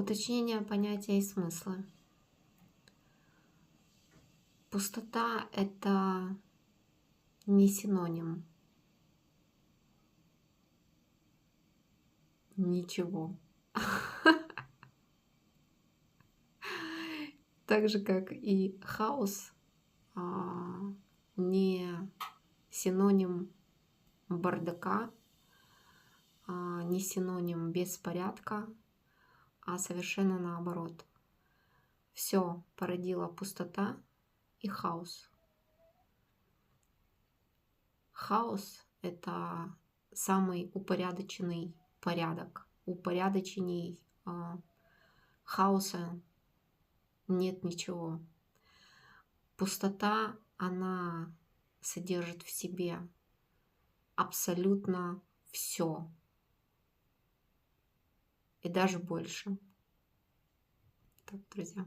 Уточнение понятия и смысла. Пустота — это не синоним ничего. Так же, как и хаос, не синоним бардака, не синоним беспорядка, а совершенно наоборот. Все породила пустота и хаос. Хаос — это самый упорядоченный порядок. Упорядоченней хаоса нет ничего. Пустота, она содержит в себе абсолютно все и даже больше. Так, друзья.